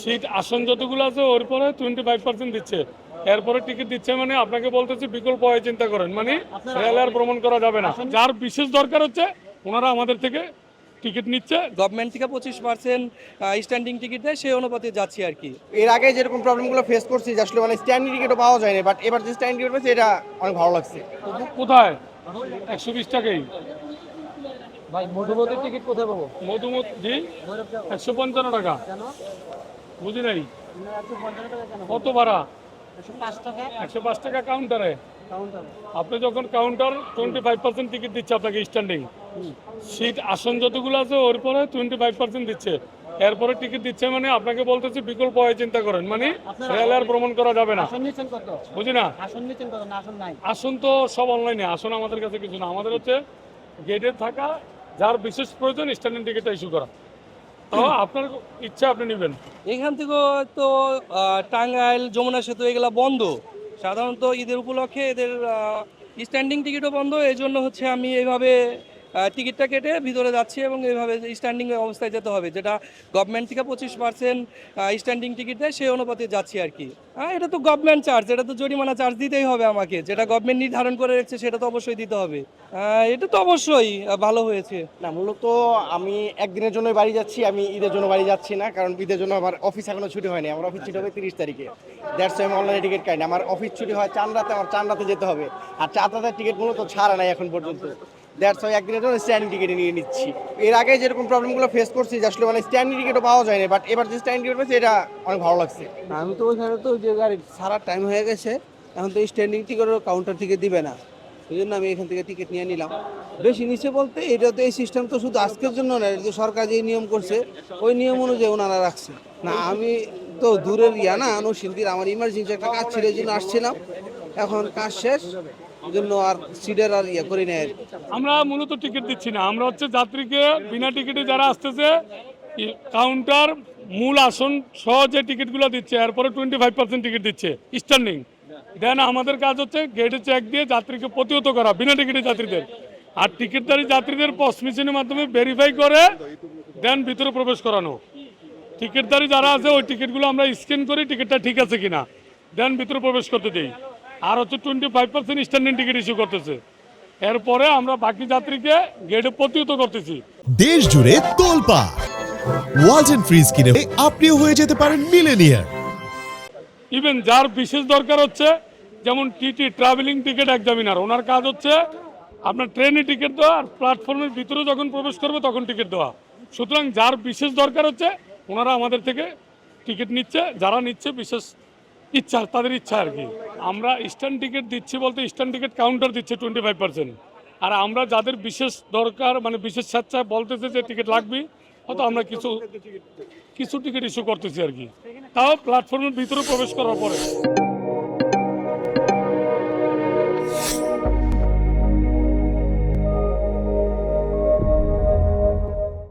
Seat আসন যতগুলো আছে ওর পরে 25% দিচ্ছে, এরপরে টিকিট দিচ্ছে। মানে আপনাকে বলতেছি বিকল্প হয় চিন্তা করেন, মানে রেল আর ভ্রমণ করা যাবে না। যার বিশেষ দরকার হচ্ছে ওনারা আমাদের থেকে টিকিট নিচ্ছে। গভর্নমেন্ট থেকে 25% স্ট্যান্ডিং টিকিট দেয়, সেই অনুপাতে যাচ্ছি আর কি। এর আগে যেরকম প্রবলেমগুলো ফেস করছি যে আসলে মানে স্ট্যান্ডিং টিকিটও পাওয়া যায়নি, বাট এবার যে স্ট্যান্ডিং টিকিট পেয়েছে এটা অনেক ভালো লাগছে। কোথায় 120 টাকাই ভাই মধুমতির টিকিট কোথায় পাবো? মধুমতি জি 155 টাকা, বুঝি নাই কত ভাড়া? 105 টাকা কাউন্টারে। আপনি যখন কাউন্টার 25% টিকিট দিচ্ছে আপনাকে স্ট্যান্ডিং, সিট আসন যতগুলো আছে ওর পরে 25% দিচ্ছে, এরপরে টিকিট দিচ্ছে। মানে আপনাকে বলতেছি বিকল্প হয় চিন্তা করেন, মানে রেল আর ভ্রমণ করা যাবে না। আসন নিচ্ছেন কত? বুঝি না, আসন নিচ্ছেন কত? না আসন নাই। আসন তো সব অনলাইনে, আসন আমাদের কাছে কিছু না। আমাদের হচ্ছে গেটে থাকা, যার বিশেষ প্রয়োজন স্ট্যান্ডিং টিকিটটা ইস্যু করা। তো আপনার ইচ্ছা আপনি নেবেন। এখান থেকে তো টাঙ্গাইল যমুনা সেতু এগুলা বন্ধ, সাধারণত ঈদের উপলক্ষে এদের স্ট্যান্ডিং টিকিটও বন্ধ। এই জন্য হচ্ছে আমি এইভাবে টিকিটটা কেটে ভিতরে যাচ্ছি এবং এইভাবে স্ট্যান্ডিং অবস্থায় যেতে হবে, যেটা গভর্নমেন্ট থেকে 25% স্ট্যান্ডিং টিকিট দেয়, সেই অনুপাতে যাচ্ছি আর কি। এটা তো গভর্নমেন্ট চার্জ, এটা তো জরিমানা চার্জ দিতেই হবে আমাকে, যেটা গভর্নমেন্ট নির্ধারণ করে রেখেছে সেটা তো অবশ্যই দিতে হবে। এটা তো অবশ্যই ভালো হয়েছে। না, মূলত আমি একদিনের জন্যই বাড়ি যাচ্ছি, আমি ঈদের জন্য বাড়ি যাচ্ছি না, কারণ ঈদের জন্য আমার অফিস এখনো ছুটি হয়নি। আমার অফিস ছুটি হবে 30 তারিখে। দ্যাটস আমি অনলাইনে টিকিট কাটি না। আমার অফিস ছুটি হয় চাঁদরাতে, আমার চাঁদরাতে যেতে হবে। আর চাঁদরাতের টিকিট মূলত ছাড়া নাই এখন পর্যন্ত। দ্যাটস আমি একদিনের জন্য স্ট্যান্ডিং টিকিট নিয়ে নিচ্ছি। এর আগে যেরকম প্রবলেমগুলো ফেস করছি যে আসলে মানে স্ট্যান্ডিং টিকিটও পাওয়া যায়নি, বাট এবার যে স্ট্যান্ডিং টিকিট পেয়েছে এটা অনেক ভালো লাগছে। আমি তো ওইখানে তো যে গাড়ি সারা টাইম হয়ে গেছে, এখন তো স্ট্যান্ডিং টিকিটের কাউন্টার থেকে দিবে না, এই জন্য আমি এখান থেকে টিকিট নিয়ে নিলাম। বেশি নিচে বলতে এটা তো এই সিস্টেম তো শুধু আজকের জন্য না, এটা তো সরকার যে নিয়ম করছে ওই নিয়ম অনুযায়ী ওনারা রাখছে না। আমি তো দূরের না নরসিংদীর, আমার ইমার্জেন্সি একটা কাজ ছিল, এই জন্য আসছিলাম। এখন কাজ শেষ, এই জন্য আর সিটের আর করি না আর কি। আমরা মূলত টিকিট দিচ্ছি না, আমরা হচ্ছে যাত্রীকে বিনা টিকিটে যারা আসতেছে কাউন্টার মূল আসন সহ যে টিকিটগুলো দিচ্ছে, এরপরে 25% টিকিট দিচ্ছে স্ট্যান্ডিং। দেন আমাদের কাজ হচ্ছে গেটে চেক দিয়ে যাত্রীকে প্রতিহত করা বিনা টিকিটে যাত্রীদের, আর টিকিটধারী যাত্রীদের পস মেশিনের মাধ্যমে ভেরিফাই করে দেন ভিতরে প্রবেশ করানো। টিকিটধারী যারা আছে ওই টিকিটগুলো আমরা স্ক্যান করি টিকিটটা ঠিক আছে কিনা, দেন ভিতরে প্রবেশ করতে দিই। আর হচ্ছে 25% স্ট্যান্ডিং টিকিট ইস্যু করতেছে, এরপরে আমরা বাকি যাত্রীকে গেটে প্রতিহত করতেছি। দেশ জুড়ে তোলপা ওয়ালটন ফ্রিজ কিনে আপনিও হয়ে যেতে পারেন মিলেনিয়ার। ইভেন যার বিশেষ দরকার হচ্ছে, যেমন টিটি ট্রাভেলিং টিকিট এক্সামিনার, ওনার কাজ হচ্ছে আপনার ট্রেনে টিকিট দেওয়া আর প্ল্যাটফর্মের ভিতরে যখন প্রবেশ করবে তখন টিকিট দেওয়া। সুতরাং যার বিশেষ দরকার হচ্ছে ওনারা আমাদের থেকে টিকিট নিচ্ছে, যারা নিচ্ছে বিশেষ ইচ্ছা, তাদের ইচ্ছা আর কি। আমরা স্ট্যান্ড টিকিট দিচ্ছি বলতে স্ট্যান্ড টিকিট কাউন্টার দিচ্ছে 25%, আর আমরা যাদের বিশেষ দরকার মানে বিশেষ স্বেচ্ছায় বলতেছে যে টিকিট লাগবে, হয়তো আমরা কিছু টিকিট ইস্যু করতেছি আর কি, তাও প্ল্যাটফর্মের ভিতরে প্রবেশ করার পরে।